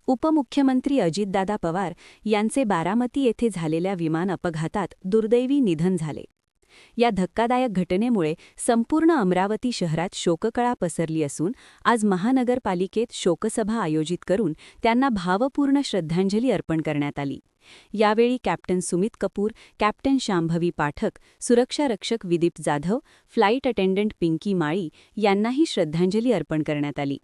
उपमुख्यमंत्री अजितदादा पवार यांचे बारामती येथे झालेल्या विमान अपघातात दुर्दैवी निधन झाले. या धक्कादायक घटनेमुळे संपूर्ण अमरावती शहरात शोककळा पसरली असून आज महानगरपालिकेत शोकसभा आयोजित करून त्यांना भावपूर्ण श्रद्धांजली अर्पण करण्यात आली. यावेळी कॅप्टन सुमित कपूर, कॅप्टन शांभवी पाठक, सुरक्षारक्षक विदीप जाधव, फ्लाईट अटेंडंट पिंकी माळी यांनाही श्रद्धांजली अर्पण करण्यात आली.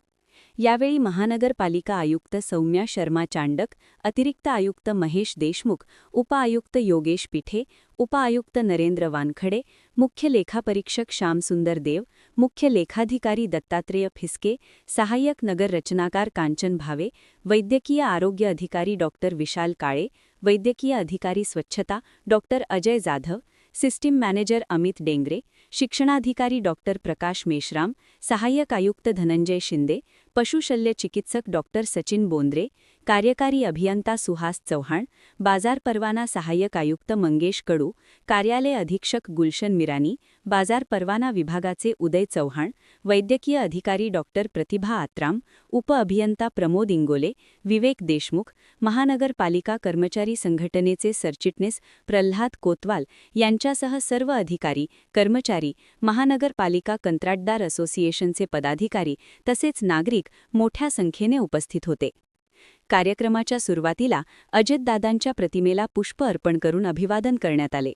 यावेळी महानगरपालिका आयुक्त सौम्या शर्मा चांडक, अतिरिक्त आयुक्त महेश देशमुख, उपआयुक्त योगेश पिठे, उपआयुक्त नरेंद्र वानखडे, मुख्य लेखापरीक्षक श्यामसुंदर देव, मुख्य लेखाधिकारी दत्तात्रेय फिसके, सहाय्यक नगर रचनाकार कांचन भावे, वैद्यकीय आरोग्य अधिकारी डॉक्टर विशाल काळे, वैद्यकीय अधिकारी स्वच्छता doctor Ajay Jadhav, system manager Amit Dengre, शिक्षणाधिकारी डॉक्टर प्रकाश मेश्राम, सहाय्यक आयुक्त धनंजय शिंदे, पशुशल्य चिकित्सक डॉक्टर सचिन बोंद्रे, कार्यकारी अभियंता सुहास चव्हाण, बाजार परवाना सहाय्यक आयुक्त मंगेश कडू, कार्यालय अधीक्षक गुलशन मिरानी, बाजार परवाना विभागाचे उदय चव्हाण, वैद्यकीय अधिकारी डॉक्टर प्रतिभा आत्राम, उपअभियंता प्रमोद इंगोले, विवेक देशमुख, महानगरपालिका कर्मचारी संघटनेचे सरचिटणीस प्रल्हाद कोतवाल यांच्यासह सर्व अधिकारी, कर्मचारी, महानगरपालिका कंत्राटदार असोसिएशनचे पदाधिकारी तसेच नागरिक मोठ्या संख्येने उपस्थित होते. कार्यक्रमाच्या सुरुवातीला अजितदादांच्या प्रतिमेला पुष्प अर्पण करून अभिवादन करण्यात आले.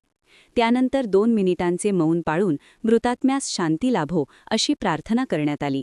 त्यानंतर 2 मिनिटांचे मौन पाळून मृतात्म्यास शांती लाभो अशी प्रार्थना करण्यात आली.